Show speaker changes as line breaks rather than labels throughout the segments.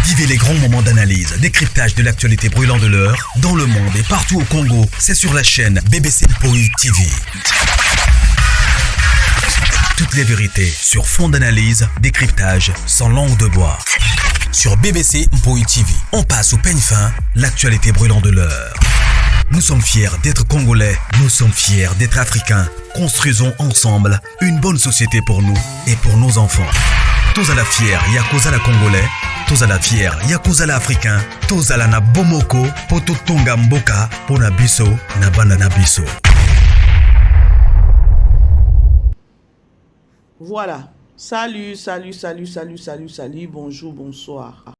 Vivez les grands moments d'analyse, décryptage de l'actualité brûlant de l'heure, dans le monde et partout au Congo. C'est sur la chaîne BBC Mpoi TV. Toutes les vérités sur fond d'analyse, décryptage, sans langue de bois. Sur BBC Mpoi TV, on passe au peigne fin, l'actualité brûlant de l'heure. Nous sommes fiers d'être Congolais, nous sommes fiers d'être Africains. Construisons ensemble une bonne société pour nous et pour nos enfants. Tous à la fière, Yakozala Congolais, tous à la fière, Yakozala Africain, tous à la na Bomoko, poto tonga mboka, pona biso, na banda na biso.
Voilà. Salut, bonjour, bonsoir.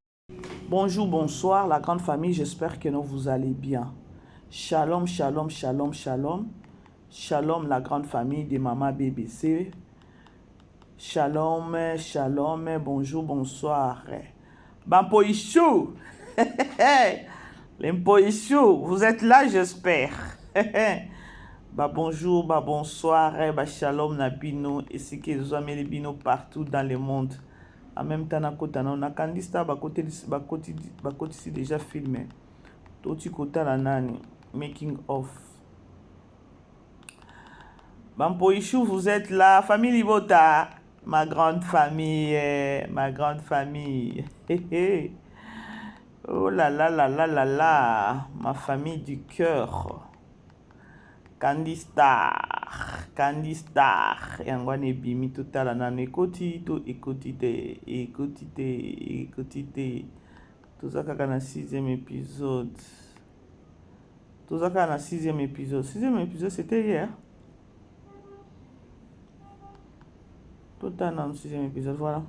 Bonjour, bonsoir, la grande famille, j'espère que vous allez bien. Shalom, shalom, shalom, shalom. Shalom, la grande famille de Maman BBC. Shalom, shalom, bonjour, bonsoir. Bampoïchou, les Mpoïchou, vous êtes là, j'espère. Bonjour, bonsoir, shalom, nabino, et si que vous avez les bino partout dans le monde. En même temps, on a Candista, côté ici déjà filmé. Tout côté la nani, making of. Bampoïchou, vous êtes là, famille Libota, ma grande famille. Oh là là là là là là, ma famille du cœur. Candistar, yangwane bimi totala na ekoti to ekotite. Tout ça kaka na 6e épisode. Sixième épisode, c'était hier. Total dans le 6e épisode, voilà.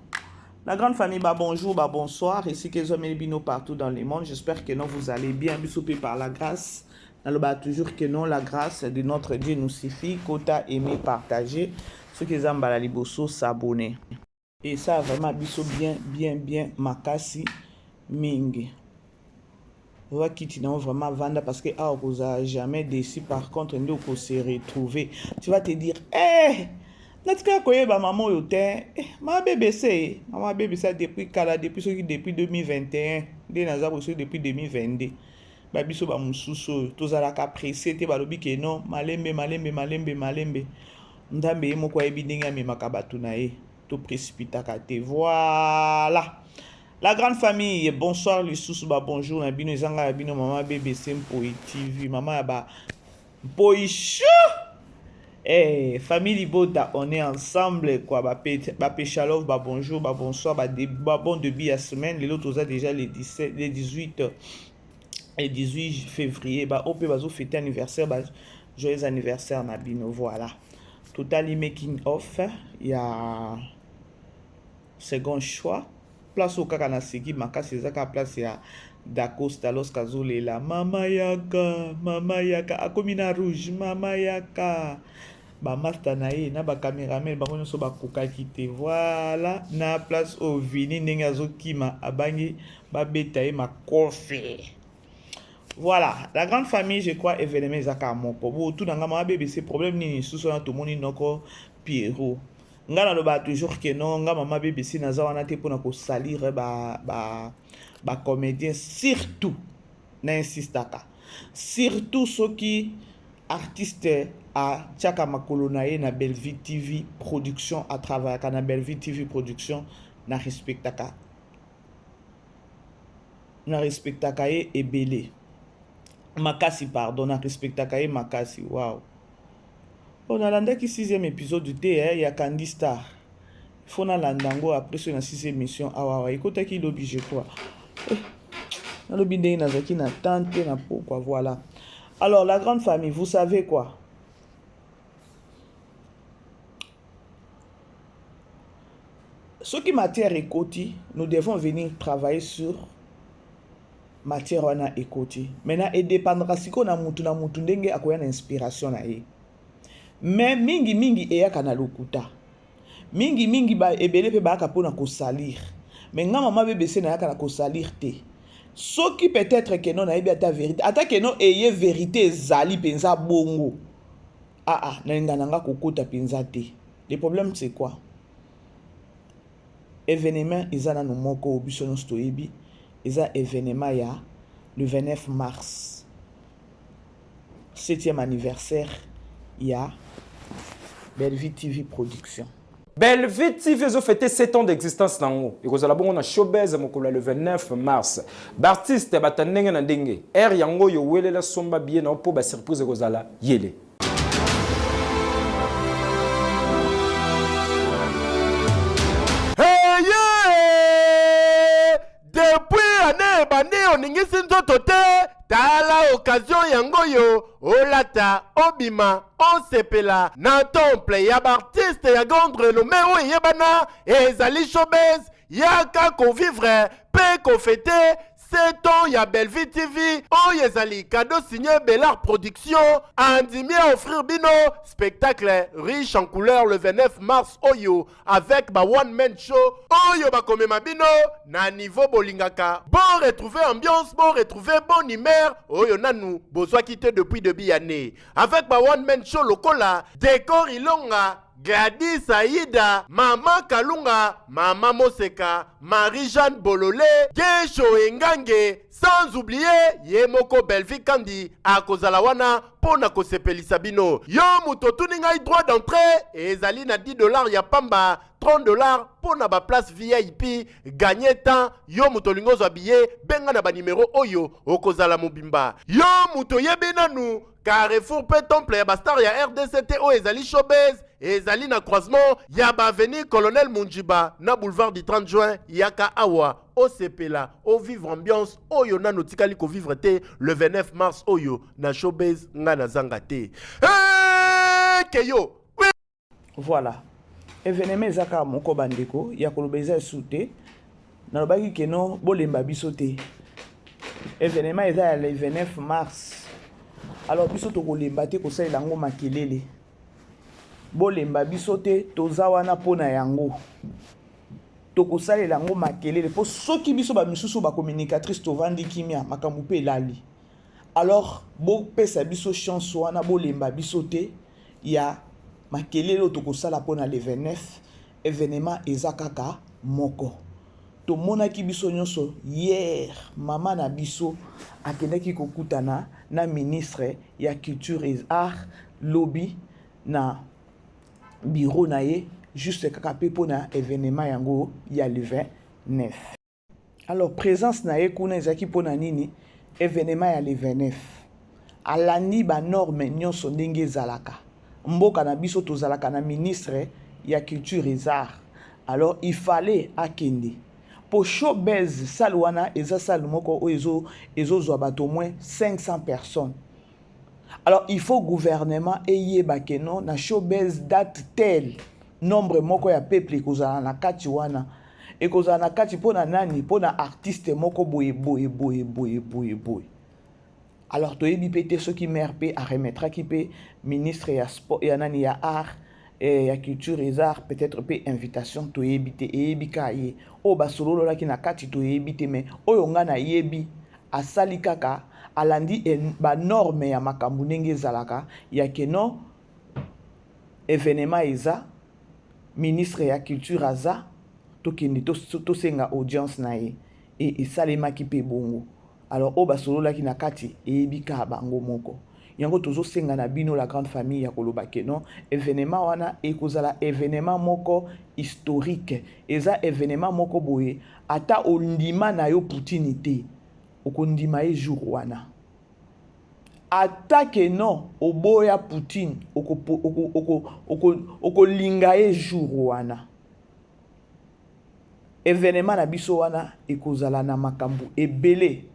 La grande famille, bonjour, bonsoir. Ici que vous avez bino partout dans le monde. J'espère que non, vous allez bien. Bissoupé par la grâce. Toujours que non, la grâce de notre Dieu nous suffit. Kota aimer, partager. Ceux qui aiment la liboso, s'abonner. Et ça, vraiment, biso bien, makasi, mingi. On va quitter vraiment vendre parce que vous n'avez jamais déçu. Par contre, nous on se retrouver. Tu vas te dire, natika koyeba maman yote, ma BBC depuis 2021, des naza depuis 2022. Babiso ba mususu tozalaka pressé te balobi ke non malembe ndambe moko yebi ndenge amemaka bato na ye to précipitaka te. Voilà la grande famille, bonsoir lisusu bonjour na bino ezanga bino maman BBC Mpoi TV, maman ba Mpoïchou. Famille Libota, on est ensemble quoi. Shalom, bonjour, bonsoir, bon début à semaine. Les autres ont déjà les 18 et 18 février. On peut fêter anniversaire, joyeux anniversaire Nabino. Voilà. Total making of. Il y a second choix. Place au Kakanaseki, Maka Sezaka, place il y a Dacosta, Los Kazolela, Mama Yaka, Akomina Rouge, Mama Yaka. Master nae na ba cameraman bango nso ba koka kite. Voilà na place au vini ndenge azokima abangi ba betaye makofe. Voilà la grande famille, je crois événement ezaka moko bo tout nanga ma BBC problème nini suso na tomoni noko Pierrot ngana lo ba toujours que non nga mama BBC naza wana te pona ko salir ba comédien, surtout na insistaka, surtout ceux qui artiste à Tchaka Makolo na Belleville TV production à travers na Belleville TV production na respectaka et belé makasi pardon na respectaka et makasi. Wow, on a landé qui 6e épisode du TR ya Candistar. Il faut na landango après sur la 6e émission awa écoute qui l'oblige quoi na lobinde na zaki na tante na pourquoi. Voilà. Alors, la grande famille, vous savez quoi? Ce qui matière écoti, nous devons venir travailler sur matière wana écoti. Maintenant, et dépendra si on a mutu ndenge akoya na inspiration na ye. Mais mingi eya kana lokuta. Mingi ba ebele pe ba kapona ko salir. Mais nga mama BBC na yaka na ko salir te. Ce qui peut-être que non a ta vérité, ata que non eye vérité zali penza bongo. Nanga kokota penza te. Le problème c'est quoi? Événement ezana no moko obisono stoyebi eza événement ya le 29 mars 7e anniversaire ya Bellevue TV Production.
Bellevue TV a fêté 7 ans d'existence nango. Et kozala bongo na showbiz mokolo le 29 mars. Bartiste batanenge na ndenge. Yango yo welela somba bien na po ba surprise kozala yele.
Depuis année bandi oningisi nzoto te tala occasion yango yo olata obima osepela na temple ya bartiste ya grande renommée oyo yebana ezali showbiz yaka kovivre pe kofete 7 ans ya Bellevue TV oyo ezali cadeau signé Bellard Production andimi à offrir bino spectacle riche en couleurs le 29 mars oyo avec ba one man show oyo bakomema bino na niveau bolingaka bon retrouver ambiance bon retrouver bon humeur oyo nanu bozwa quitté depuis début année avec ba one man show lokola décor ilonga Gladys Aïda, Mama Kalunga, Mama Moseka, Marie-Jeanne Bololé, Gesho Engange, sans oublier Yemoko Bellevue Kandi, Akozalawana, Pona Kosepelisa bino. Yo muto tuningai droit d'entrée, et zali na $10 ya pamba, $30 Pona ba place VIP, gagner temps, yo muto lingozo habillé, benga na ba numéro oyo, Okozala Mobimba. Yo muto yebinanu, Carrefour pe temple ya bastar ya RDCT o ezali showbiz ezali na croisement ya ba avenue Colonel Munjiba na boulevard du 30 juin yaka awa o sepela o vivre ambiance oyo na notikali ko vivre te le 29 mars oyo na showbiz nga na zanga te keyo
Voilà. Événement ezaka moko bandeko ya kolobeza soute na lobaki keno bolemba biso te. Événement eza le 29 mars. Alors biso tokolemba te kosalela yango makelele. Bolemba biso te toza wana pona yango. Tokosalela yango makelele po soki biso ba misusu ba communicatrice tovandi kimia makambo pe lali. Alors bo pesa biso chance wana bolemba biso te ya makelele tokosala pona le 29 événement ezakaka moko. Tomonaki biso nyonso hier mama na biso akendaki kokutana na ministre ya culture et art lobby na bureau na ye juste kaka pe pona événement yango ya le 29. Alors présence na ye kuna ezaki pona nini événement ya le 29 alandi ba norme nyonso ndenge ezalaka mboka na biso tozalaka na ministre ya culture et art. Alors il fallait akende pour showbiz salwana eza salle moko ezo zwa bato moins 500 personnes. Alors il faut gouvernement eyeba keno na showbiz date tel nombre moko ya peuple kozala na kati wana e kozala na kati pona nani pona artiste moko boye. Alors toyebi pete soki maire pe a remettra ki pe ministre ya sport ya nani ya art et ya culture et arts peut-être pe invitation to yebite eyebika ye o basololo la ki na kati to yebite mais oyo nga na yebi asali kaka alandi ba norme ya makambu ndenge zalaka ya keno événement eza ministre ya culture aza to kende to senga audience na ye et esalemaki pe bongo. Alors o basololo la ki na kati eyebika bango moko. Yango tozo senga na bino la grande famille ya koloba keno événement wana ekozala événement moko historique eza événement moko boye ata ondima na yo Poutine te okondima e jour wana ata keno oboya Poutine okolinga e jour wana événement na biso wana ekozala na makambu ebele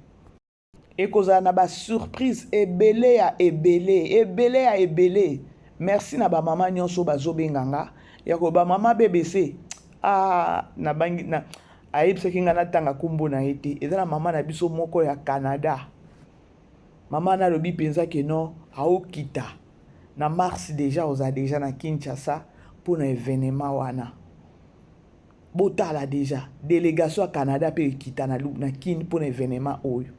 ekozala na ba surprise ebele ya ebele. Merci na ba mama nyonso bazobenganga ya ko ba mama BBC na bangi na ayebisaki nga na tanga kumbo na ete ezala mama na biso moko ya Canada. Mama na lobi penza ke non aokita na mars déjà oza déjà na Kinshasa pour na événement wana. Botala déjà délégation à Canada pe kita na kin pour na événement oyo.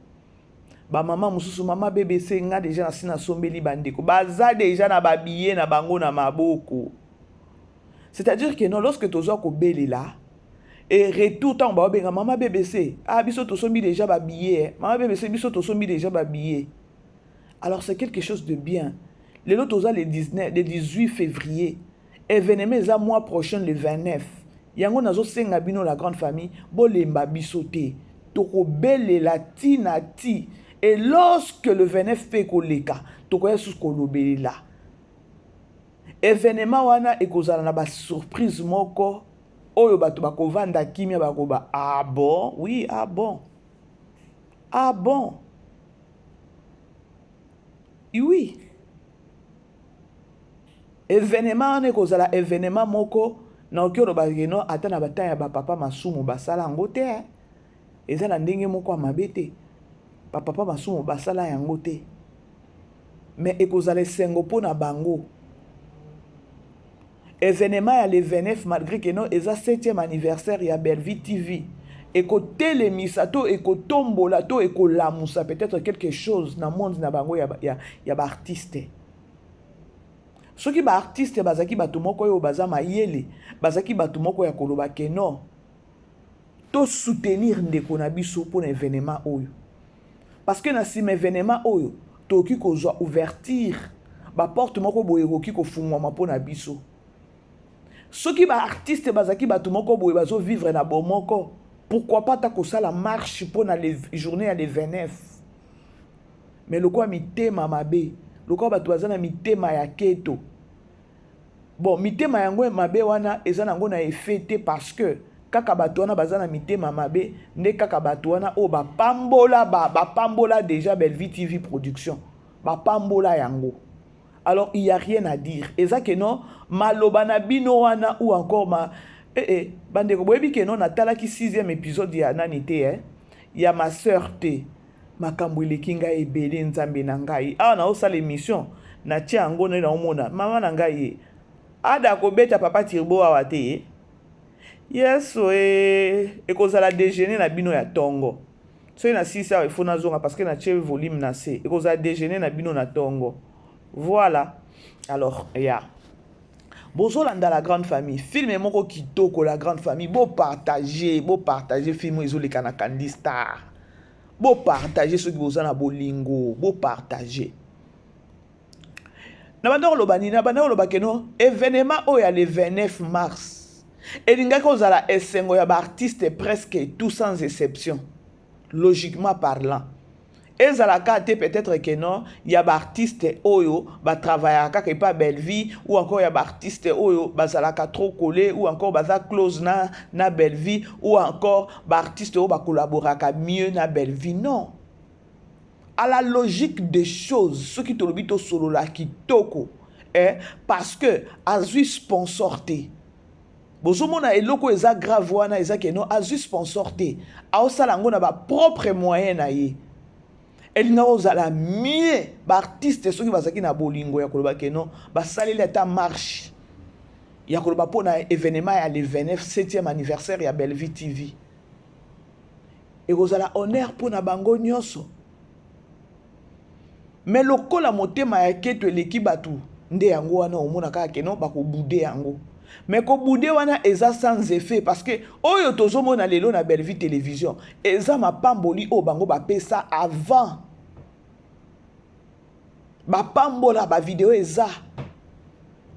Ba mama mususu mama BBC nga déjà na sina sombeli bandeko baza déjà na babillet na bango na maboko. C'est-à-dire que non lorsque tozo ko belela Et retour tant ba benga maman BBC. Ah biso to sombi déjà ba billet. Maman BBC biso to sombi déjà ba billet. Alors c'est quelque chose de bien. Le lot oza le 18 février. Événement za mois prochain le 29. Yango nazo senga bino la grande famille bolemba biso te. Toko belle la tina ti. Et lorsque le 29 fait koleka, toko ya sous kolobeli la. Événement wana ekozala na ba surprise moko. Oyo bato bakovanda kimia bakoba ah bon oui ah bon ah bon oui événement wana ekozala événement moko na okio bakeno ata na batanya ya bapapa masumu basala yango te eza na ndenge moko ya mabe te bapapa masumu basala yango te mais ekozala esengo mpo na bango. Événement ya le 29 malgré que non eza 7e anniversaire ya Bellevue TV. Eko telemisa to eko tombola to eko lamusa peut-être quelque chose na monde na bango ya ba artiste. Soki ba artiste bazaki bato moko yo baza mayele, bazaki bato moko ya koloba ke non. To soutenir ndeko na biso pour événement oyo. Parce que na sim événement oyo toki kozwa ouverture ba porte moko boye koki ko fungwa mapo na biso. Soki ba artiste bazaki bato moko boye bazo vivre na bomoko, pourquoi pas ta ko sala marche pour na les journées à les 29. Mais loko mitema mabe, loko bato bazana mitema ya keto. Bon, mitema yango mabe wana eza nango na effet parce que kaka bato wana bazana mitema mabe, nde kaka bato wana o ba pambola déjà Bellevue TV production. Ba pambola yango. Alors il y a rien à dire. Et ça que non maloba na bino wana ou encore ma bande ko boyebi ke non natala ki 6e épisode ya nanité ya ma sœur te makambo lekinga ebele nzambe na ngai. Ah na osala émission na tia ngo na omona mama na ngai ada ko beta papa Tirbo awate. Yes ekozala déjeuner na bino ya tongo. So na 6 heures il faut na zonga parce que na tia volume na C. Ekozala déjeuner na bino na tongo. Voilà. Alors, yeah. Bozolanda la grande famille. Film moko kitoko la grande famille. Beau partager film isolé kana Candy Star. Beau partager ceux qui bozana bolingo, beau partager. Na bandoro lobani na bandoro lobakeno événement oya le 29 mars. Et lingaka ozala esengo ya ba artiste presque tout sans exception. Logiquement parlant. Ezalaka te peut-être que non, il y a des artistes oyo ba travailler kaka pas Bellevue ou encore il y a des artistes oyo bazalaka trop collé ou encore baza close na Bellevue ou encore des artistes oyo ba collaboraka mieux na Bellevue non. À la logique des choses, ce qui te le bito solo la kitoko parce que azui sponsorté. Bozomona eloko eza grave wana eza que non azui sponsorté. A osala ngo na ba propre moyen na ye. Elle n'a pas la mieux artiste ceux qui bazaki na bolingo ya koloba ke non ba saleli ata marche ya koloba pona événement ya le 27e anniversaire ya Bellevue TV et kozala honneur pona bango nyonso mais lokola motema ya keto eleki batu nde yango wana omona kaka ke non bako bouder yango mais ko bouder wana eza sans effet parce que oyo tozomona lelo na Bellevue télévision eza mapamboli o bango ba pesa avant ba pambola ba vidéo eza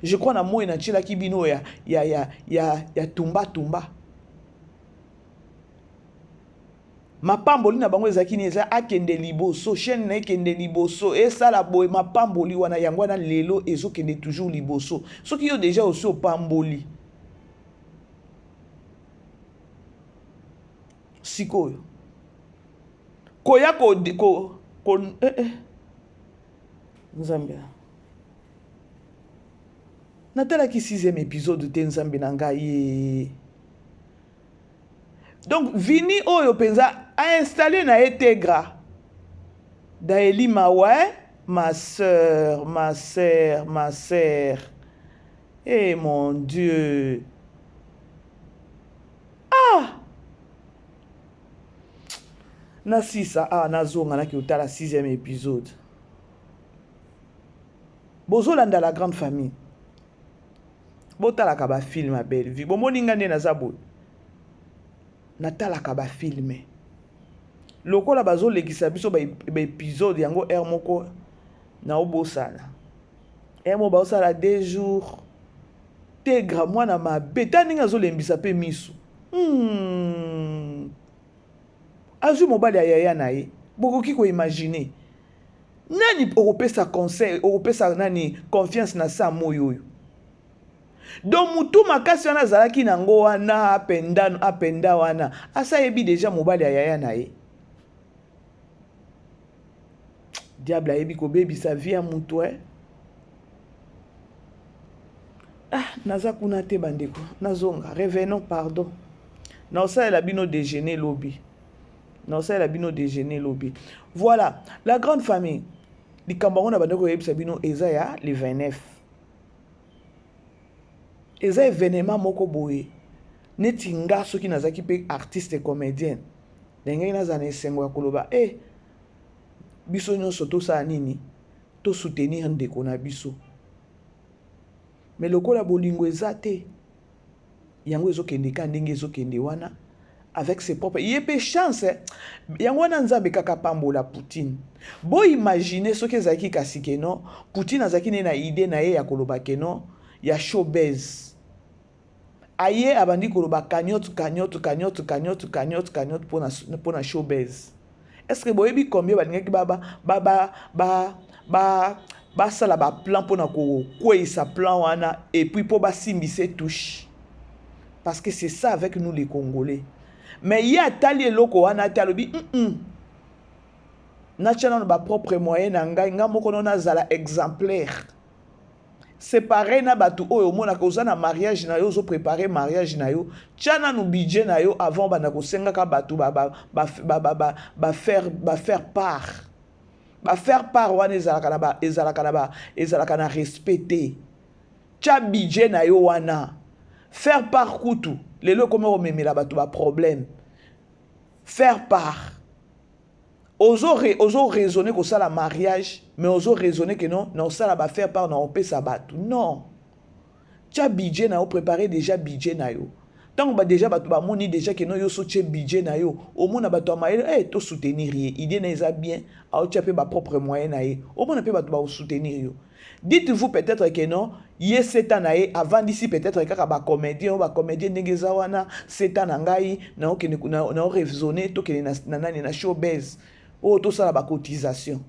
je crois na moi na chila kibino ya tumba mapamboli na bango eza kini eza akende liboso chaîne na ekende liboso esala boye mapamboli wana yango wana lelo ezokende toujours liboso soki yo déjà aussi opamboli sikoyo koya ko Nzambia natala ki 6e épisode te Nzambe na ngai. Donc vini oyo penza a installé na Etegra Daeli Mawa ma sœur eh mon Dieu na sisa nazonga na ki utala 6e épisode. Bozolanda la grande famille. Botala ka ba film à Bellevue. Bomoninga nde na zabo. natalaka bafilme lokola bazolekisa biso baépisode yango ere moko naobosana ere moko baosala 2 jours tegra mwana mabe ta ndenge azolembisa mpe miso azwi mobali ya yaya na ye bokoki koimagine nani okopesa conseil okopesa nani confiance na sa moyo oyo donc mutu makasi wana azalaki nango wana apenda wana asa yebi deja mobali ya yaya na ye diable ayebi kobebisa vie ya mutu naza kuna te bandeko nazonga revenons pardon naosalela bino déjeuner lobi voilà la grande famille likambo yango na bandeko koyebisa bino eza ya le 29 eza événement moko boye neti nga soki nazaki mpe artiste comédienne ndenge nazala na esengo ya koloba biso nyonso tosala nini tosoutenir ndeko na biso mais lokola bolingo eza te yango ezokende ka ndenge ezokende wana avec ses propres ye pe chance yango wana nzambe kaka pambola Poutine bo imagine soki ezalaki kasi keno Poutine azalaki ne na idée na ye ya koloba keno ya showbiz aye abandi koloba cagnotte pona showbiz. Est-ce que boyebi combien balingaki basala ba plan pona kokweyisa plan wana et puis po basimbise touche parce que c'est ça avec nous les Congolais. Mais il y a tali eloko wana talobi national ba propre moyen na ngai nga moko na zala exemplaire. C'est pareil na batu oyo mona ko na mariage na yo zo préparer mariage na yo tchana no budget na yo avant bana ko senga ka batu ba faire part wana ezalaka na respecter tcha budget na yo wana faire part kutu lelo comme o memela batu ba problème faire part ozo raisonner que ça la mariage mais ozo raisonner que non ça la ba faire part na opé sabatu non tcha budget na o préparer déjà budget na yo tant ba déjà batu ba moni déjà que non yo so tche budget na yo au mona batu ma to soutenir idée na eza bien a tcha pe ba propre moyen na ye au mona pe batu ba soutenir yo. Dites-vous peut-être que non, yé setanae avant d'ici peut-être kaka ba comédien ndenge zawana setanangai na raisonner to ke na showbiz o to sala ba cotisation.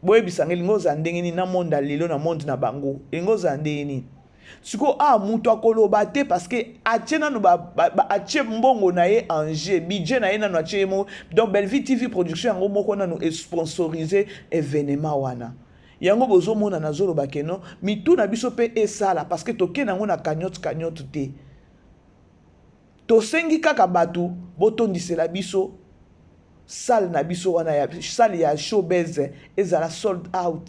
Boye bisangeli ngoza ndenge ni na monde lelo na monde na bango. Ngoza ndeni. Siko mutu akoloba te parce que atiena no atie mbongo na ye en jeu budget na ye na no atie mo donc Bellevue TV production yango moko na no sponsoriser événement wana. Yango bozo mona na zolo bakeno mitu na biso pe esala parce que toke nango na cagnotte te to sengi kaka batu botondisela biso salle na biso wana ya salle ya showbiz ezala sold out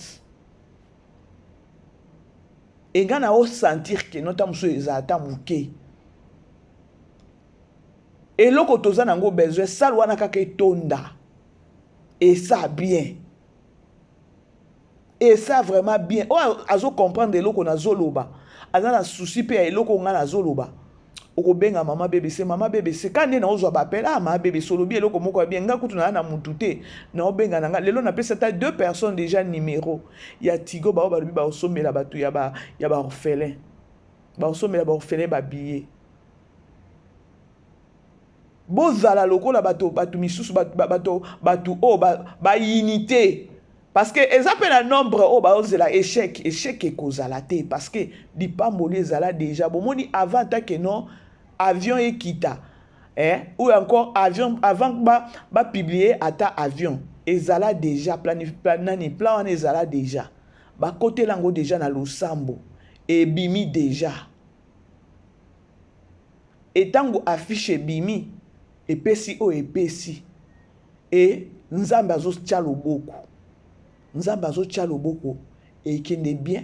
enga na o sentir que nota muso ezata muke eloko toza nango besoin salle wana kaka etonda et ça bien. Et ça vraiment bien. Oh, azo comprendre eloko na zoloba. Aza na souci pe eloko nga na zoloba. Oko benga mama BBC kande na ozwa bapel mama bébé solobi eloko moko bien nga kutu na mutute na obenga na nga lelo na pesa ta 2 personnes déjà numéro ya Tigo ba balobi ba osomela batu ya ba orphelin. Ba osomela ba orphelin ba billet. Bozala lokola batu misusu batu o ba unité. Parce que ils appellent un nombre au bas la échec et kozala te parce que di pamboli zala déjà bon moni avant que non avion et kita ou encore avion avant ba publier ata avion ezala déjà plan ezala déjà ba côté lango déjà na Lusambo et bimi déjà et tango affiche bimi et pesi et nzambe azo tia loboko Nzamba zo tia loboko et kende bien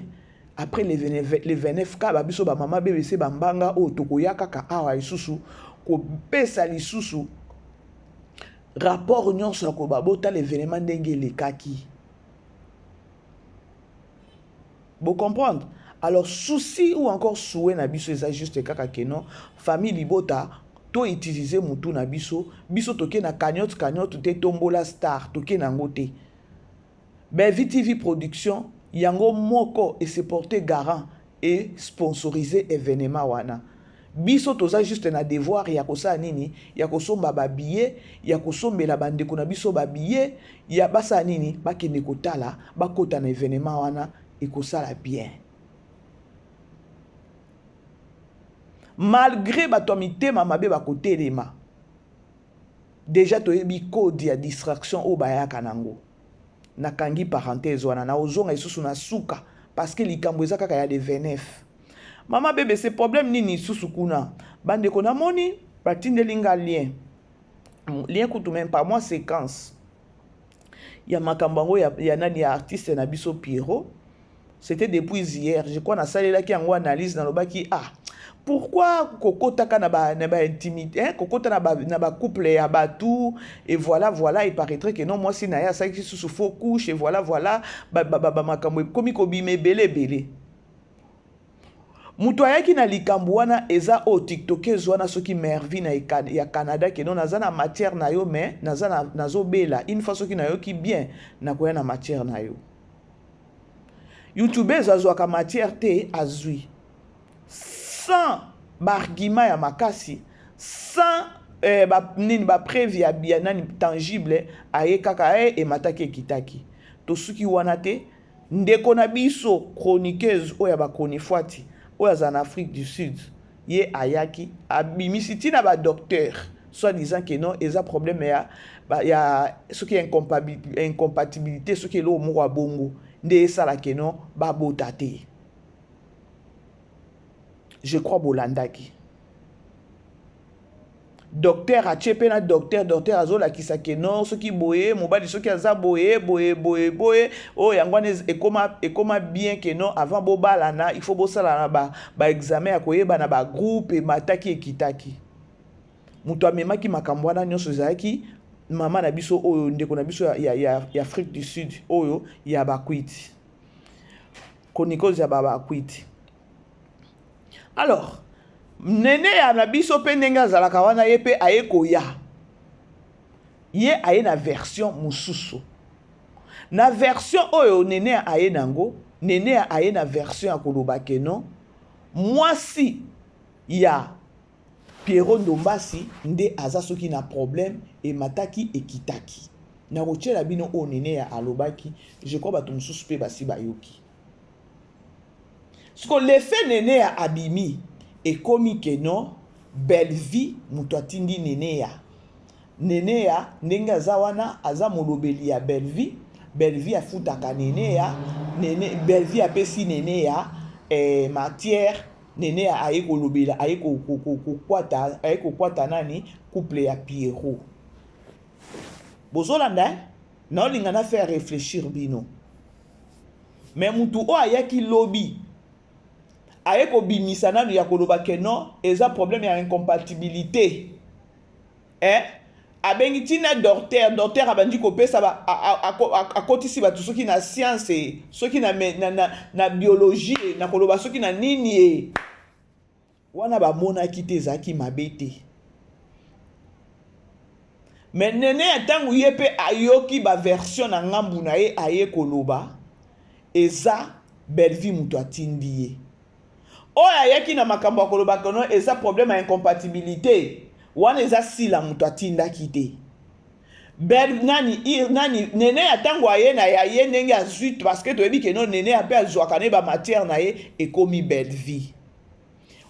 après les 29 ka ba biso ba mama BBC ba mbanga o tokoya kaka awa isusu ko pesa lisusu rapport nyonso ko ba bota l'événement ndenge le kaki. Vous comprendre? Alors souci ou encore souhait na biso eza juste kaka que non famille libota to utiliser mutu na biso biso toke na cagnotte te tombola star toke na ngote Belvi TV production yango moko et se porter garant et sponsoriser événement wana biso toza juste na devoir ya kosa nini ya kosomba ba billet ya kosombela bandeko na biso ba billet ya basa nini bakende kotala bakota na événement wana et kosala bien malgré bato mitema mabe bakotelema déjà toyebi code ya distraction o bayaka nango nakangi parenthèse wana na ozonga isusu na suka parce que likambo eza kaka ya de 29 mama bébé c'est problème nini isusu kuna bandeko na moni batindelinga lien kutu même par mois séquence ya makambo ya nani ya artiste na biso Pierrot c'était depuis hier je crois na salelaki yango analyse na lobaki pourquoi kokotaka na ba intimité kokota na ba couple ya batu et voilà il paraîtrait que non moi si na ya ça qui sous faux couche et voilà ba makambo komi ko bime belé mutu ayaki na likambo wana eza o tiktokeuse wana soki mervi na ya Canada ke non naza na matière na yo mais nazo bela une fois soki na yo ki bien na koya na matière na yo YouTubeuse azwaka matière te azui sans bargument ya makasi sans ba preuve ya bien nani tangible aye kaka e mataki ekitaki to suki wana te ndeko na biso chroniqueuse oya ba chronifuati oya za na Afrique du Sud ye ayaki abimisi tina ba docteur soit disant que non eza problème ya soki incompatibilité soki lo mo wa bongo nde sala que non ba botate je crois bolandaki docteur a tchepe na docteur azola kisake non soki boye mobali soki aza boye o yangwana ekoma bien que non avant bobalana il faut bosala na ba examen akoyeba na ba groupe et mataki ekitaki muto amemaki makambo wana nyonso ezalaki mama na biso oyo ndeko na biso ya Afrique du Sud oyo ya bakwiti konikozi ya bakwiti. Alors nene ya na biso pe ndenge azalaka wana ye pe aye koya ye aye na version mususu na version oyo nene aye nango nene aye na version ya koloba ke non mwasi ya Pierrot Ndombasi nde aza soki na problème et mataki ekitaki na kotiela bino o nene ya alobaki je crois bato mususu pe basi bayoki sko l'effet nene ya abimi ekomi ke non belle vie mutu atindi nene ya ndenge aza wana aza molobeli ya belle vie afutaka nene ya belle vie apesi nene ya matière nene ya aye kolobela aye kokwata nani couple ya Pierrot bozolanda na olinga na faire réfléchir bino mais mutu o ayaki lobi aye ko bimisa nanu ya koloba ke non eza problème ya incompatibilité abengi tina docteur abandi kopesa ba akotisi bato soki na science soki na biologie na koloba soki na nini wana bamonaki te ezalaki mabe te mais nene ya ntango ye mpe ayoki baversion na ngambu na ye aye koloba eza belle vie mutu atindi ye oyo ayaki na makambo ya koloba kono eza problème ya incompatibilité wana eza sila mutu atindaki te nani nene ya ntango aye na ye ndenge azwi parce que toyebi ke no nene ape azwaka ne bamatière na ye ekomi belle vie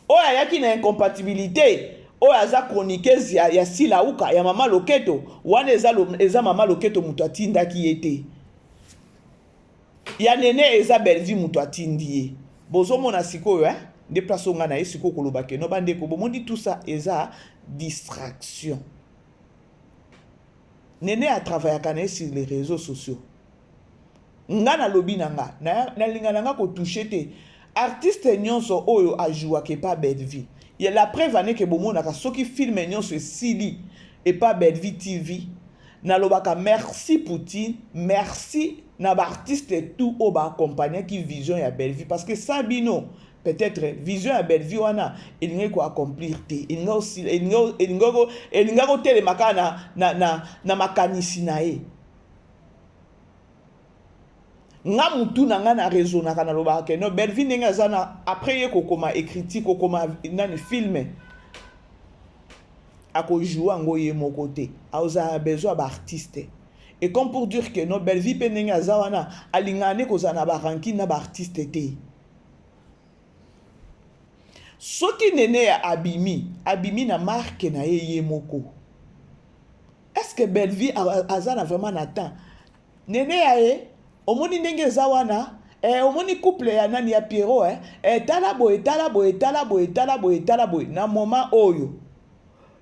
oyo ayaki na incompatibilité oyo aza chroniqueuse ya sila uka ya mama loketo wana eza mama loketo mutu atindaki ye te ya nene eza belle vie mutu atindi ye bozomona sikoyo nde place onga na ye sikoyo koloba ke no bandeko bomondi tout ça eza distraction nene atravaillaka na ye sur les réseaux sociaux nga na lobi na nga na linga na nga kotouche te artiste nyonso oyo ajouake pa belle vie ya la preuve ane ke bomonaka soki filme nyonso esili et pas belle vie TV na lobaka merci Poutine merci na ba artiste tout o ba accompagner ki vision ya belle vie parce que ça bino peut-être vision ya belle vie wana elingi ko accomplir te elinga aussi elinga ko telemaka na makanisi na ye nga mutu na nga na raisonnaka na lobaka ke no belle vie ndenge aza na après ye kokoma écriture kokoma nani filme akojouer yango ye moko te aza besoin d'artiste et comme pour dire que no belle vie pe ndenge aza wana alingane kozala na baranki na baartiste te soki nene ya abimi na marque na ye moko est-ce que belle vie aza na vraiment na temps nene ya ye omoni ndenge eza wana omoni couple ya nani ya Pierrot tala boye na moment oyo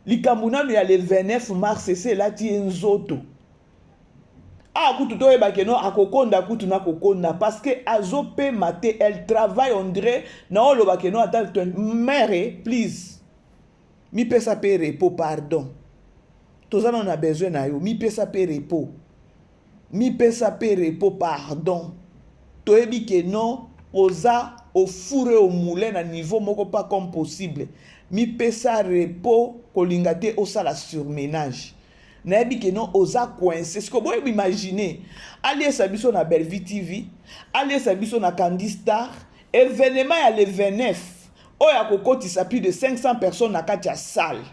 likambo nanu ya le 29 mars c'est là ti nzoto kutu toyeba ke no akokonda kutu na kokonda parce que azope mate elle travaille on dirait na oloba ke no ata mère please mi pesa pe repos pardon tozana on a besoin na yo mi pesa pe repos pardon toyebi ke non oza au fourre au moulin na niveau moko pas comme possible mi pesa repos kolinga te osala surménage nayebi ke non oza coincé ce que vous imaginez aller sa biso na Belle Vie TV aller sa biso na Candy Star événement ya le 29 oya kokotisa plus de 500 personnes na kati ya salle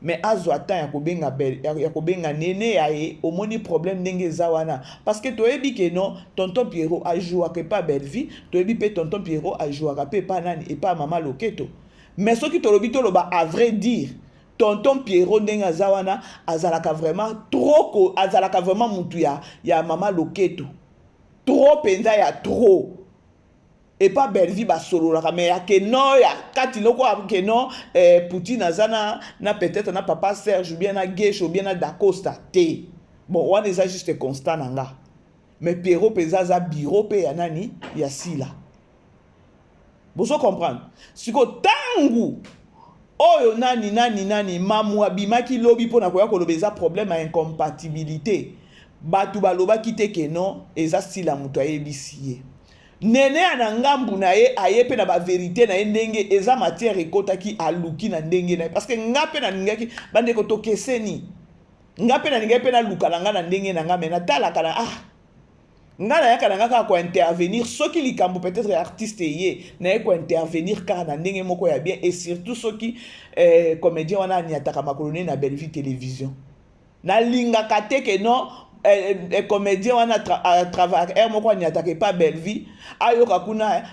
mais azwa temps ya kobenga nene ya ye omoni problème ndenge eza wana parce que toyebi ke non tonton Pierrot ajouaka pas Belle Vie toyebi pe tonton Pierrot ajouaka pe pa nani et pas Mama Loketo mais soki tolobi toloba à vrai dire tonton Pierrot ndenge aza wana azalaka vraiment trop azalaka vraiment mutu ya Mama Loketo trop penza ya trop et pas Belle Vie basololaka mais ya ke non ya kati loko ke non Poutine azana na peut-être na papa Serge ou bien na Gesh ou bien na Dacosta te bon wana eza juste constant nanga mais Pierrot penza za bureau pe ya nani ya sila boso comprendre siko tangu oyo nani mamu abimaki lobi pona koya koloba eza problème ya incompatibilité batu baloba kite ke non eza sila mutu ayebisi ye nene ana ngambu na ye aye pe na ba vérité na ye ndenge eza matière ekotaki aluki na ndenge na parce que ngape na ningaki bande ko tokeseni ngape na ningaki pe na lukala nga na ndenge na nga mena tala kana ngana yaka na ngaka ko intervenir soki likambo peut-être artiste ye na ko intervenir car na ndenge moko ya bien et surtout soki comédien wana ni ataka makolone na Belle Vie télévision na linga kate ke non comédien wana travailler moko ni atake pas Belle Vie ayoka kuna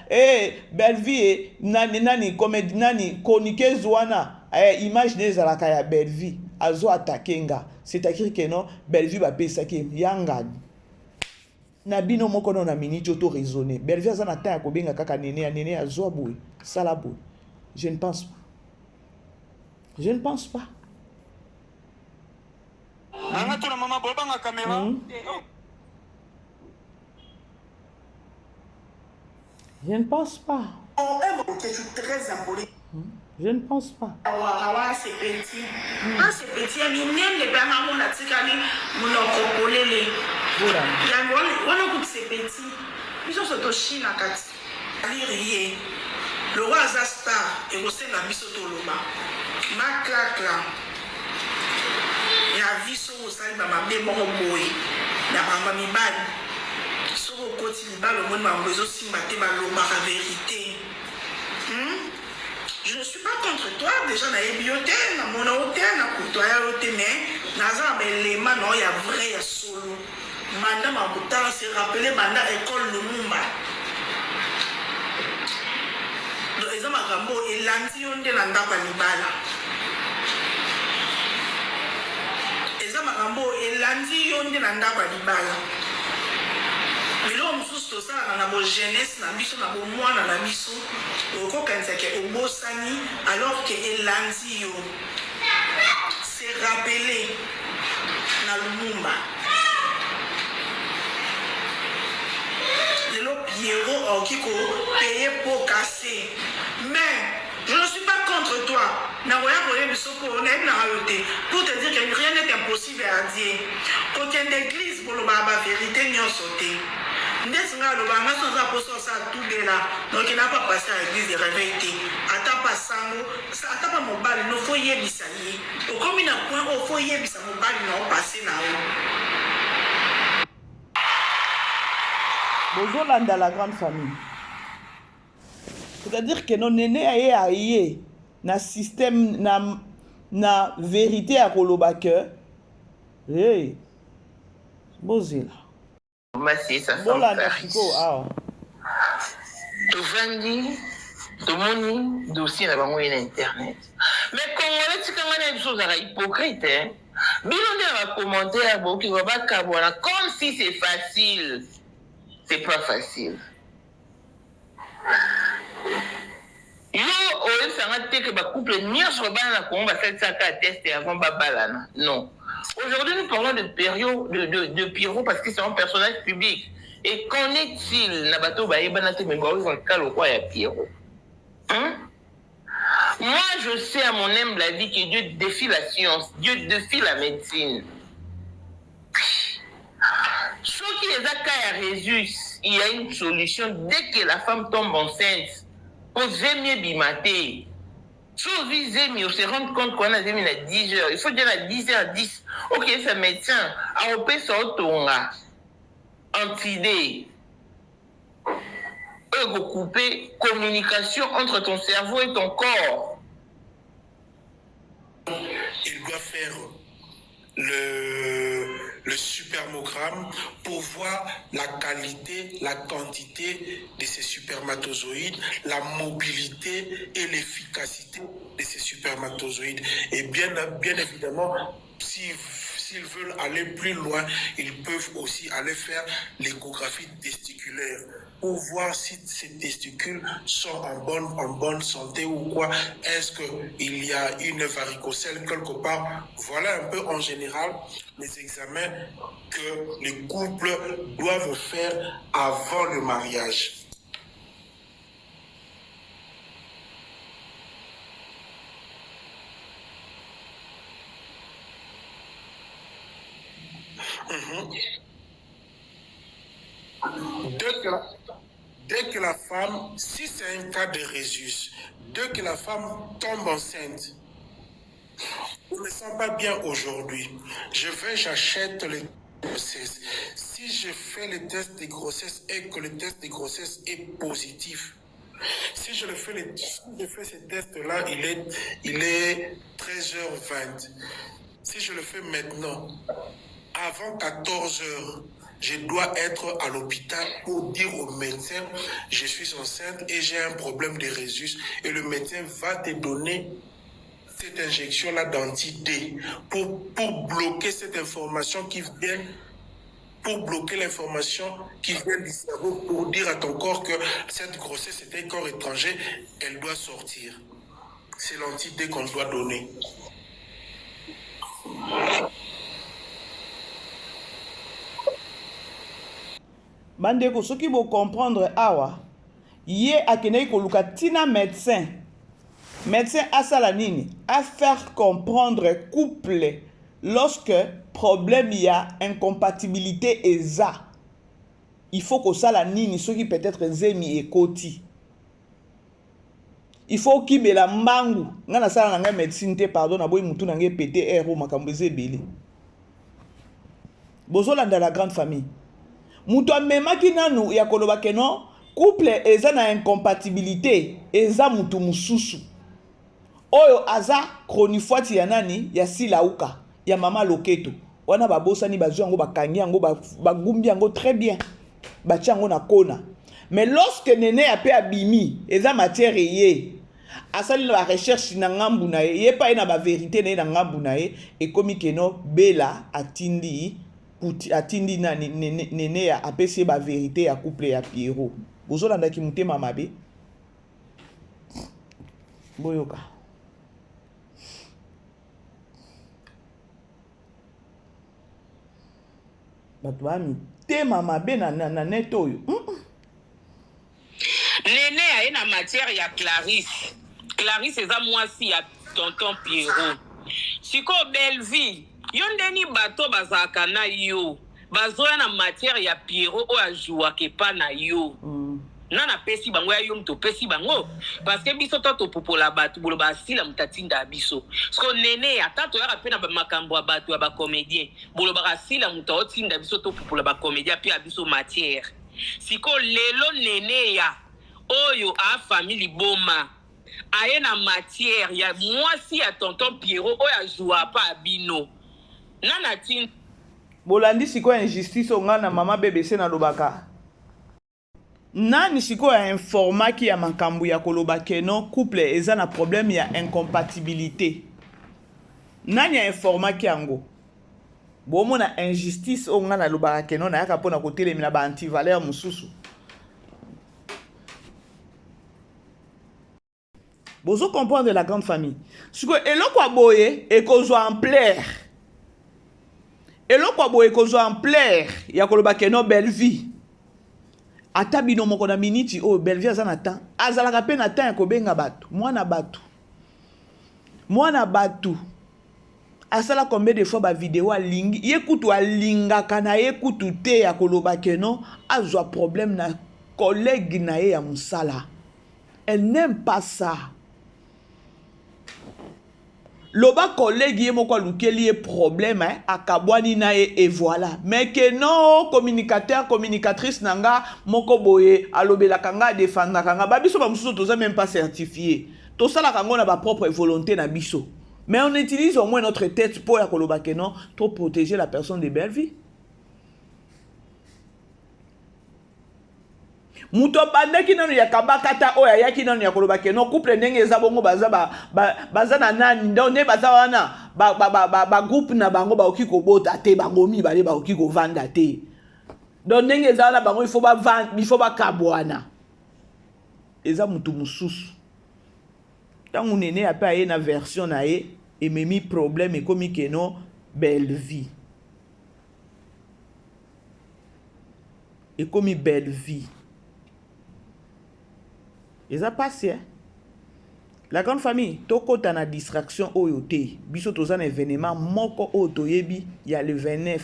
Belle Vie nani comédien nani chroniqueuse wana image ne zalaka ya Belle Vie azo atakenga c'est-à-dire que non Belle Vie ba pesa ke yangani na bino moko na minute auto raisonner Belle Vie azana ta ko benga kaka nene ya zo boy sala boy je ne pense pas je ne pense pense pas je ne pense pas
c'est petit c'est petit ni même les bana mon atikali mon okopolele voilà on c'est petit ils sont surtout chine à kati ali le roi Azastar et au sein de la bisoto loma ma clacla ya viso osali ba mabe moko boy na ba mibali so ko ti libalo mon ma mbezo simba te ba loma la vérité. Je ne suis pas contre toi, déjà na ebioté, na mona hoté, na kutoya hoté, mais naza belema non ya vrai ya solo. Manda mabutala se rappeler banda école Lumumba. Donc eza makambo elandi yonde na ndako libala. Eza makambo elandi yonde na ndako libala. Bilo msusu tosala na bo jeunesse na biso na bo mwana na biso okokanisa ke obosani alors que elandi yo se rappeler na Lumumba lelo Pierrot okiko payer pour casser mais je ne suis pas contre toi. Pour te dire que rien n'est impossible à dire. Côté d'église, pour le baba vérité, n'y a sauté. ndesi nga alobanga so aza poso asala tubela donc n'a pas passé à l'église de réveil te ata pa sango ata pa mobali no fo yebisa ye okomi na point o fo yebisa mobali na opase na o
bozolanda la grande famille. C'est-à-dire que non nene aye na système na vérité à koloba que hey bozela
Merci, ça
bolanda chiko ah
tovandi tomoni dossier na bango na internet mais congolais tikanga na biso ozala hypocrite hein bino nde na bacommentaire boki babakabwana comme si c'est facile. C'est pas facile. Yo oyesanga te que ba couple nyonso bana na Congo basalaka test avant babalana. Non. Aujourd'hui, nous parlons de Pierrot parce que c'est un personnage public. Et qu'en est-il Nabato Baïbana Temembaoui dans le cas le roi et Pierrot? Hein? Moi, je sais à mon humble avis que Dieu défie la science, Dieu défie la médecine. Ce qui les a cas à Résus, il y a une solution. Dès que la femme tombe enceinte, pour Zémie Bimaté, chose Zémie, on se rend compte qu'on a Zémie à 10 heures. Il faut dire à 10h10. Ok, c'est médecin. A opé son tonga. Antidé. Couper communication entre ton cerveau et ton corps.
Il doit faire le supermogramme pour voir la qualité, la quantité de ces spermatozoïdes, la mobilité et l'efficacité de ces spermatozoïdes. Et bien évidemment, s'ils veulent aller plus loin, ils peuvent aussi aller faire l'échographie testiculaire pour voir si ces testicules sont en bonne santé ou quoi. Est-ce qu'il y a une varicocèle quelque part? Voilà un peu en général les examens que les couples doivent faire avant le mariage. Dès que la femme, si c'est un cas de Résus, dès que la femme tombe enceinte, je ne me sens pas bien aujourd'hui, j'achète le grossesse. Si je fais le test de grossesse et que le test de grossesse est positif, si je fais ce test-là, il est 13h20. Si je le fais maintenant, avant 14h, je dois être à l'hôpital pour dire au médecin je suis enceinte et j'ai un problème de Résus, et le médecin va te donner cette injection-là d'anti-D pour bloquer cette information qui vient, pour bloquer l'information qui vient du cerveau, pour dire à ton corps que cette grossesse est un corps étranger, elle doit sortir. C'est l'anti-D qu'on doit donner.
Bandeko, ce qui vous comprendre awa, yé akene koluka tina médecin asala nini, à faire comprendre couple lorsque problème y a incompatibilité eza. Il faut que ça la nini, ce qui peut être zemi et koti. Il faut qu'il me la mangu, ngana sala nga médecine te pardon na boy mutu nangé PTR ou makambeze belé. Bozolanda la grande famille. Mutu amemaki nanu ya koloba keno couple eza na incompatibilité eza mutu mususu oyo aza chronifoiti ya nani ya silauka ya mama loketo wana babosani bazwi yango bakangi yango bagumbi yango très bien batia yango na kona. Mais lorsque nene ape abimi eza matière ye asali la recherche na ngambu na ye pa na ba vérité na ngambu na ye ekomi keno bela atindi nani nene ya apesi ba vérité ya couple ya Pierrot. Bozolanda ki mutema mabe boyoka bato bami tema mabe na net oyo
nene aye na matière ya Clarisse eza mwasi ya tonton Pierrot. Siko Belleville yo ndeni bato bazalaka na yo bazoya na matière ya Pierrot oyo ajuaka epa na yo nana pesi bango ya yo mto pesi bango parce que biso to topopola bato boloba asila mutatinda biso parce que nene ata toyaka mpe na bamakambo ya bato ya bacomédien boloba asila muta otinda biso topopola bacomédien mpe ya biso matière siko lelo nene ya oyo a famille boma aye na matière ya mwasi ya tonton Pierrot oyo ajua pa bino nana tin
bolandi sikoyo injustice onga na mama BBC na lobaka nani sikoyo ya informaki ya makambo ya koloba keno couple eza na problème ya incompatibilité nani ya informaki yango bomona injustice onga na lobaka keno na yaka mpona kotelemi na ba antivaleur mosusu bozo comprendre la grande famille sikoyo eloko aboye ekozwa ampleur eloko boye ekozwa ampleur ya koloba keno belle vie ata bino moko na miniti oyo belle vie aza na temps azalaka mpe na temps ya kobenga bato mwana bato asala combien de fois bavideo alingi ye kutu alingaka na ye kutu te ya koloba keno azwa problème na collègue na ye ya mosala elle n'aime pas ça loba collègue ye moko alukeli ye problème akabwani na ye et voilà mais que non communicateur communicatrice nanga moko boye alobelaka nga défendaka nga babiso bamususu toza même pas certifié tosalaka ngo na ba propre volonté na biso mais on utilise au moins notre tête pour ya koloba que non pour protéger la personne de belle vie muto bandaki nanu ya kabakata oya yaki nanu ya koloba keno couple ndenge eza bongo baza na nani ndone baza wana ba groupe na bango ba oki kobota te bangomi bale ba oki kovanda te donc ndenge eza wana bango il faut ba kabwana eza mutu mususu tangu nene ape aye na version na ye ememi problème ekomi keno belle vie ekomi belle vie. Et ça passe, hein? La grande famille, toko tana distraction oyo te. Biso toza na événement moko oto yebi, il y a le 29.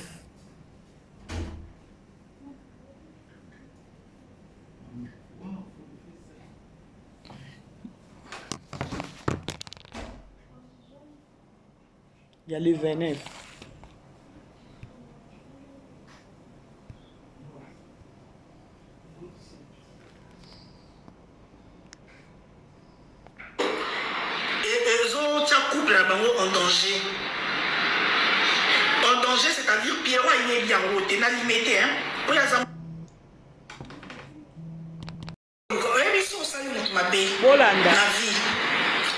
Il y a le 29.
En danger. En danger, c'est-à-dire Pierrot il est bien roté, n'a limité, hein. Pour les hommes. La vie,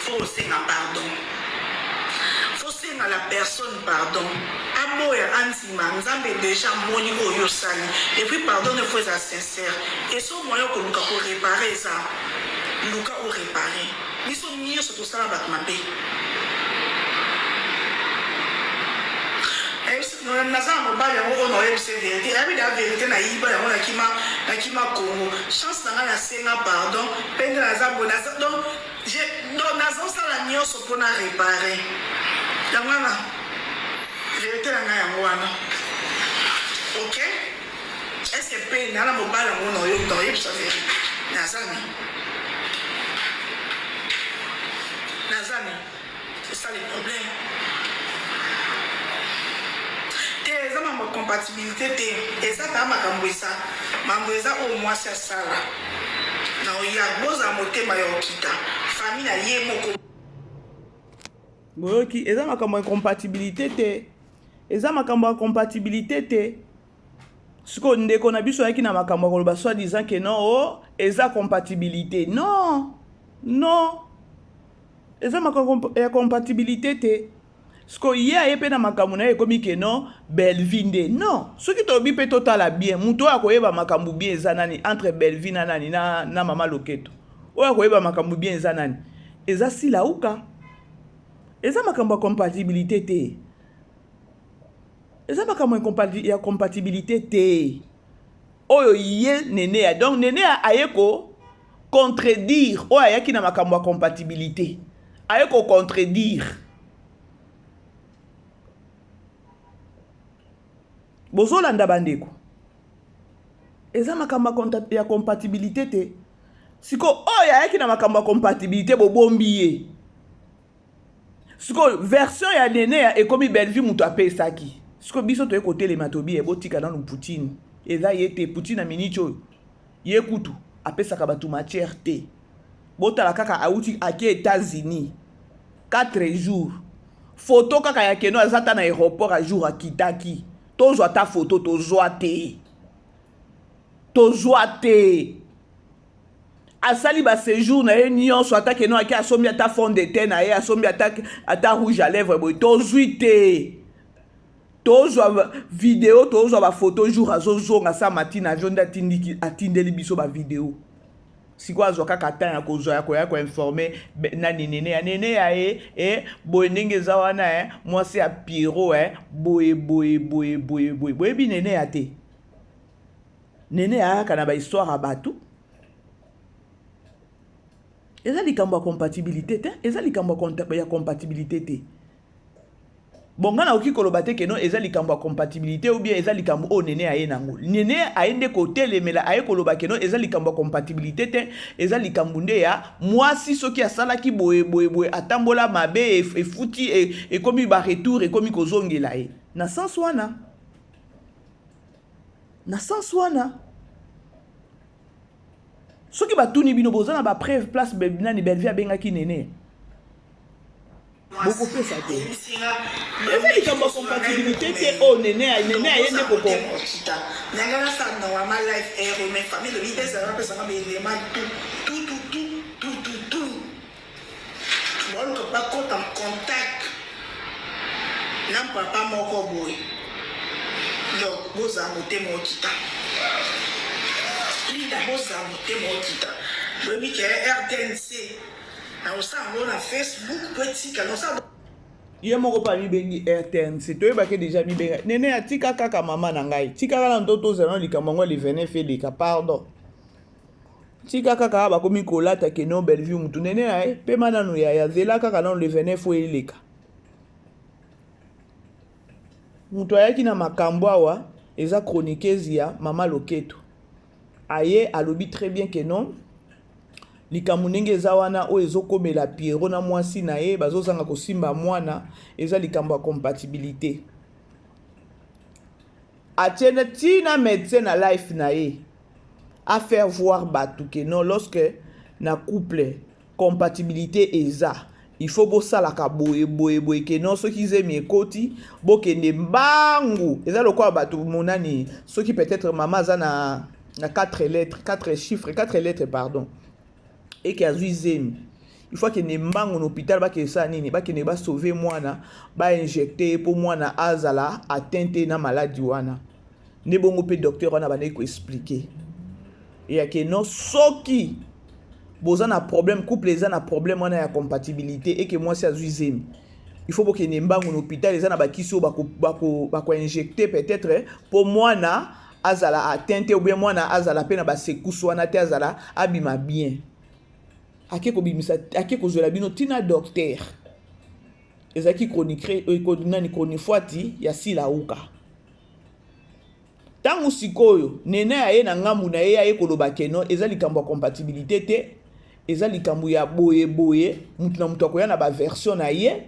faut aussi un pardon. Faut aussi la personne pardon. Amour et antima, nous avons déjà moni au yosani. Et puis pardon, il faut être sincère. Et ce moyen que nous avons réparé ça, nous avons réparé. Nous sommes mis sur tout ça avec ma paix. Naza mobali yango ono yebise vérité abi la vérité na yiba yango na kima Congo chance na na senga pardon pende naza bona donc naza sala nyonso pona réparer yango na vérité na yango wana ok est-ce que pende na mobali yango ono yebise vérité nazani c'est ça le problème. Eza ma compatibilité te eza ta makamboisa mamboisa au moins ça sala na ya boza motema ya okita famille na ye moko
boyoki eza makambo incompatibilité te eza makambo incompatibilité te siko ndeko na biso yaki na makambo koloba soit disant que non oh eza compatibilité non eza makambo ya compatibilité te Sko ya yepe na makambo na ekomi ke non Belleville non soki tobi pe totala bien muto akoyeba makambo bien ezanani entre Belleville na nani na mama loketo oyo akoyeba makambo bien ezanani eza sila uka eza makambo compatibilité te eza makambo ya compatibilité te oyo ye nene ya donc nene ya ayeko contredire oyo ayaki na makambo ya compatibilité ayeko contredire bozolanda bandeko eza makambo ya compatibilité te siko oyo ayaki na makambo ya compatibilité bobombi ye siko version ya nene ya ekomi Bellevue mutu apesaki siko biso toye kotelema tobi botika nanu Poutine eza ye te Poutine aminichi oyo ye kutu apesaka bato matière te botala kaka auti aki États-Unis 4 jours photo kaka ya keno azata na aéroport a jour akitaki tozwa ta photo tozwa te asali ba séjour na ye nyonso ata keno aki asombi ata fond de teint na ye asombi ata rouge à lèvres boy tozwi te tozwa vidéo tozwa ba photo jour azozonga sa matina avion atindeli biso ba vidéo siko azwa kaka temps ya kozwa ya koinforme na nene ya ye boye ndenge eza wana mwasi ya Pierrot boye boyebi nene ya te nene ayaka na bahistoire ya bato eza likambo ya compatibilité te eza likambo ya compatibilité te bonga na oki koloba te keno eza likambo ya compatibilité ou bien eza likambo o nene aye nango nene aende kotelemela aye koloba keno eza likambo ya compatibilité te eza likambo nde ya mwasi soki asalaki boye atambola mabe efuti ekomi ba retour ekomi kozongela ye na sens wana soki batuni bino boza na ba preuve place nani Bellevue abengaki nene beaucoup plus ça te eza likambo ya compatibilité te o nene ayende koko
nanga na sa na wa life ero me famille le vidéo ça va pesa ma élément tout bon to pas en contact na papa moko boy donc boza motema okita linda boza motema okita bobi ke RTNC na Facebook petit kalosa
ye moko pa mibengi RTNC toyebaki déjà mibenga nene atika kaka mama na ngai tika kala ntoto zana likambo ngo le 29 eleka pardon tika kaka bakomi kolata ke no Bellevue mutu nene aye pe mananu ya zela kaka na le 29 eleka mutu ayaki na makambo awa eza chroniqueuse ya mama Loketo aye alobi très bien que non likambo ndenge eza wana oyo ezokomela Pierrot na mwasi na ye bazozanga kosimba mwana eza likambo ya compatibilité atiene tina médecin na life na ye a faire voir bato que non lorsque na couple compatibilité eza il faut bosalaka boye que non soki zemi ekoti bokende mbangu eza lokola bato monani soki peut-être mama aza na 4 lettres pardon et qui a zemi il faut que ne mbango l'hôpital ba ke sa nini ba ke ne ba sauver mwana ba injecter pour mwana azala atteinte na maladie wana ne bongo pe docteur wana ba ne ko expliquer et que non soki boza na problème couple eza na problème wana ya compatibilité et que moi c'est zemi il faut que ne mbango l'hôpital eza na ba kiso ba ko injecter peut-être pour mwana azala atteinte ou bien mwana azala pe na ba secousse wana te azala abima bien ake kozwela bino tina docteur ezaki chronifuati ya sila uka tangu sikoyo nene aye na ngambu na ye aye koloba keno eza likambo ya compatibilité te eza likambo ya boye mutu na mutu akoya na ba version na ye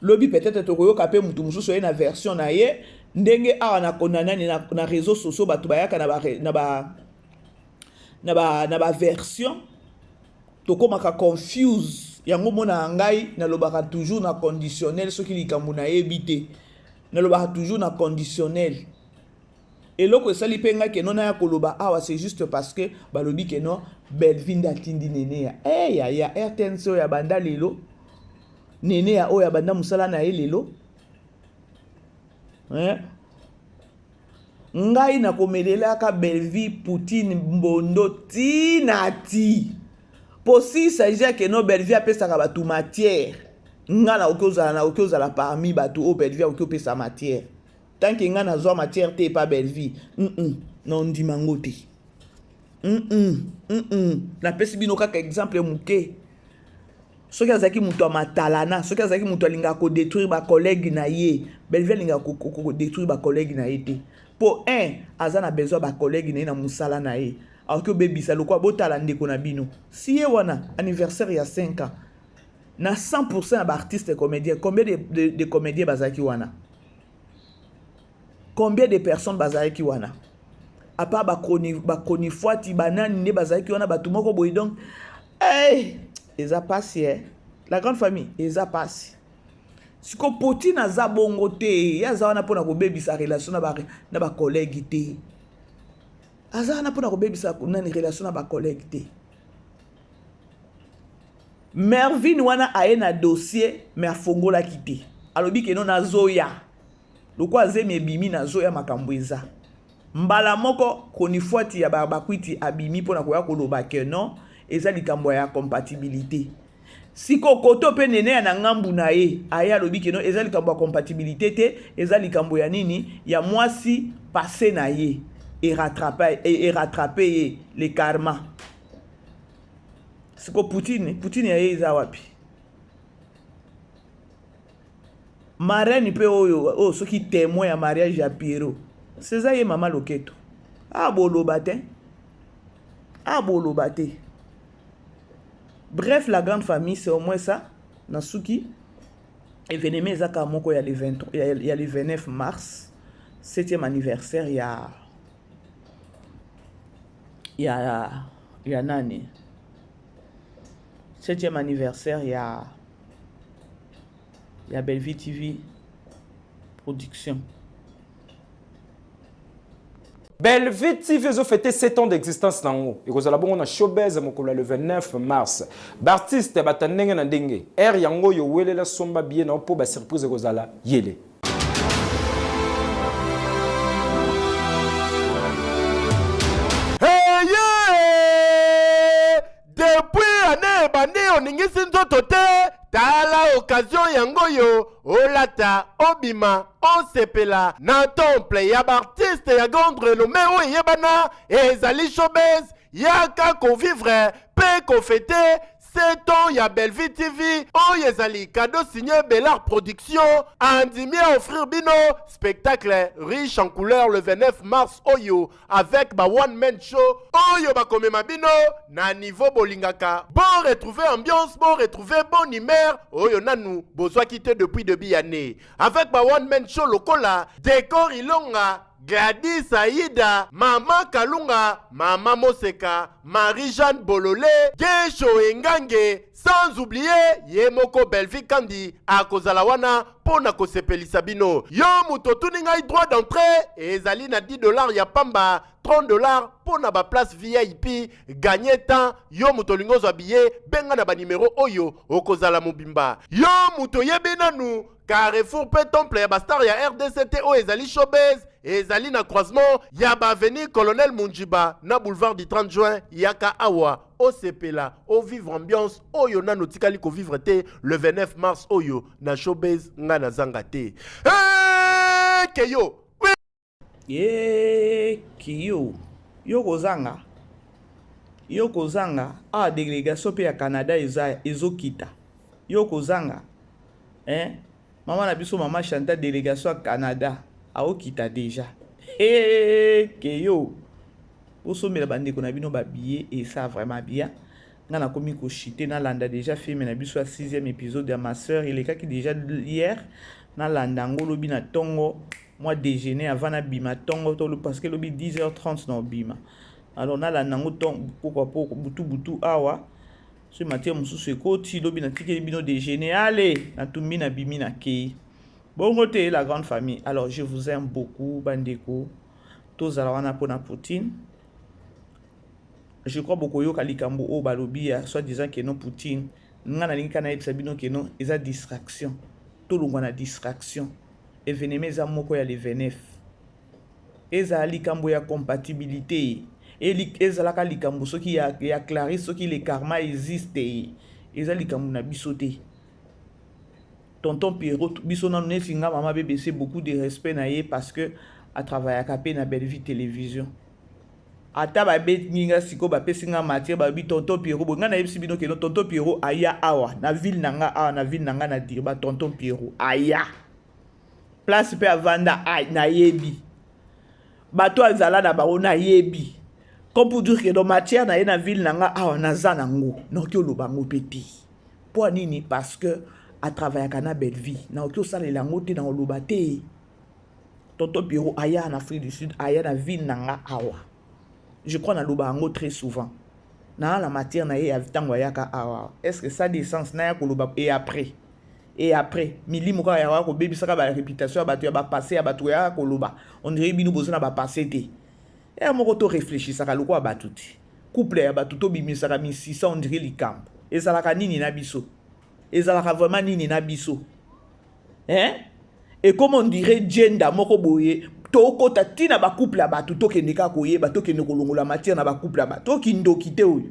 lobi peut-être tokoyoka pe mutu mususu ye na version na ye ndenge awa na konanani na réseaux sociaux bato bayaka na ba version tokomaka confuse yango mona ngai nalobaka toujours na conditionnel soki likambo na yebi te nalobaka toujours na conditionnel eloko esali pe ngai ke non ya koloba awa c'est juste parce que balobi ke non Bellevue ndatindi nene ya RTNC ya banda lelo nene ya oya banda musala na ye lelo ngai na komelelaka Bellevue Poutine mbondo tinati posi s'agit que no Bellevue apesaka bato matière nga na okozala parmi bato o Bellevue okopesa matière tant que nga na zo matière te pas Bellevue non ndimango te na pesi bino kaka exemple muke soki azaki muto matalana soki azaki muto alinga ko détruire ba collègue na ye Bellevue alinga ko détruire ba collègue na ye te pour un aza na besoin ba collègue na musala na ye alors que bebisa lokwa botala ndeko na bino si ye wana anniversaire ya 5 ans na 100% ya ba artiste comédien combien de comédiens bazaki wana combien de personnes bazaki wana à part ba koni fwati banani ne bazaki wana batu moko boy donc eza pasi la grande famille eza pasi siko poti na za bongo te yaza wana pona ko bebisa relation na ba collègue te aza wana pona ko bebisa nani relation na ba collègue te Mervin wana aye na dossier mais afongola kité alobi ke non na zoya lokwa zemi bimi na zoya makambo eza mbala moko konifwati ya bakwiti abimi pona koya koloba ke non eza likambo ya compatibilité siko koto pe nene ya na ngambu na ye aya lobi ke non eza likambo ya compatibilité te eza likambo ya nini ya mwasi passé na ye et rattraper ye le karma siko Poutine ya ye eza wapi marraine pe oyo soki témoin ya mariage ya Pierrot c'est ça ye mama Loketo aboloba te bref la grande famille c'est au moins ça nasuki événement ezaka moko ya le 23 ya le 29 mars 7e anniversaire ya nani 7e anniversaire ya Bellevue TV production.
Bellevue TV a fêté 7 ans d'existence dans haut. Et vous allez voir, on a showbiz le 29 mars. L'artiste batanenge na ndenge. Yango yo wele la somba bien na po ba surprise kozala yele.
Depuis année bande oningisi nzoto te tala occasion yango yo olata obima osepela na temple ya artiste ya grande renommée oyo yebana ezali showbiz yaka convivre pe kofete 7 ans ya Bellevue TV oyo ezali cadeau signé Bellard Production andimi à offrir bino spectacle riche en couleurs le 29 mars oyo avec ba one man show oyo ba komema bino na niveau bolingaka bon retrouver ambiance bon retrouver bonne humeur oyo nanu bozwa quitté depuis début année avec ba one man show lokola décor ilonga Gladys Aïda, Mama Kalunga, Mama Moseka, Marie-Jeanne Bololé, Gesho Engange, sans oublier Yemoko Bellevue Kandi, Akozalawana, Pona Kosepelisa bino. Yo muto tuninga droit d'entrée, ezali na $10 ya pamba, $30 pona ba place VIP, gagner temps, yo muto lingozo habillé, benga na ba numéro oyo, okozala mobimba. Yo muto yebinanu, Carrefour pe temple ya bastar ya RDCT o ezali showbiz. Ezali na croisement ya ba avenue Colonel Munjiba na boulevard du 30 juin yaka awa osepela o vivre ambiance oyo na notikali ko vivre te le 29 mars oyo na showbiz nga na zanga te keyo
kiyo yo kozanga a délégation pe ya Canada ezokita yo kozanga mama na biso mama Chantal délégation à Canada aokita déjà keyo osomela bandeko na bino ba billet et ça vraiment bien ngana komi ko chiter na landa déjà film na biso 6e épisode de ma sœur il est qui déjà hier na landa ngolobi na tongo moi déjeuner avant na bima tongo to parce que lobi 10h30 na bima alors na landa ngo tongo pourquoi butu awa ce matin mususu ekoti lobi na tikeli bino déjeuner allez na tumbi na bimi na kei. Bon côté la grande famille. Alors je vous aime beaucoup bandeko. Tous alawana pona Poutine. Je crois beaucoup yo kalikambo o balobi soit disant que non Poutine ngana linka na ebsabino que non eza distraction. Tout le monde a distraction. Événement eza moko ya le 29. Eza likambo ya compatibilité. Et eza la likambo soki ya Clarisse soki le karma existe. Eza likambo na bisote. Tonton Pierrot, bisona nous singa maman BBC beaucoup de respect na ye parce que a travaillé à Capé na Bellevue Télévision. Ata ba bet ninga siko ba pesinga matière ba bi tonton Pierrot bo ngana yebisi bino ke tonton Pierrot aya awa na ville nanga awa na ville nanga na dire ba tonton Pierrot aya place pe avanda ay na yebi bato azala na bango na yebi. Comme pour dire que dans matière na yena ville nanga awa naza nango noki olobango peti. Pour nini parce que à travailler kana belle vie na oki osala lango te na olobate. Tonton Pierrot aya en Afrique du Sud aya na ville nanga awa. Je crois na lobango très souvent. Na la matière na ya vitango yaka awa. Est-ce que ça a des sens na ya koloba et après mili moka ya wa ko bebi saka ba réputation ba tu ba passer ya ba tu ya koloba. On dirait binu bozona ba passer te. Et à mon retour réfléchir ça le quoi batuti couple ya batuto bimi ça mi 600 on dirait likam et ça la nini na biso et ça la vraiment nini na biso hein et comme on dirait gender moko boye to ko tatina ba couple ya batuto ke ndeka koye bato ke nekolongola matière na ba couple ya bato ki ndokite oyo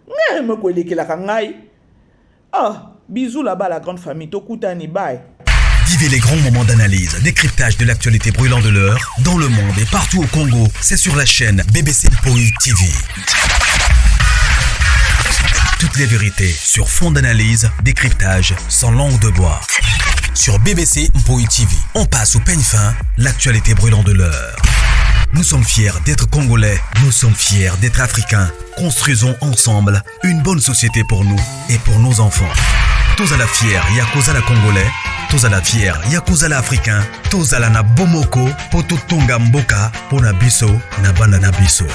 ngere moko elekela kangai bisous là-bas la grande famille to kutani bye.
Vivez les grands moments d'analyse, décryptage de l'actualité brûlante de l'heure, dans le monde et partout au Congo. C'est sur la chaîne BBC Mpoi TV. Toutes les vérités sur fond d'analyse, décryptage sans langue de bois. Sur BBC Mpoi TV, on passe au peigne fin, l'actualité brûlante de l'heure. Nous sommes fiers d'être Congolais, nous sommes fiers d'être Africains. Construisons ensemble une bonne société pour nous et pour nos enfants. Tous à la fière, Yakoza la Congolais. Tous à la fière, Yakoza la Africain. Tous à la na Bomoko, Poto Tonga Mboka, Pona Biso, na Banda na Biso.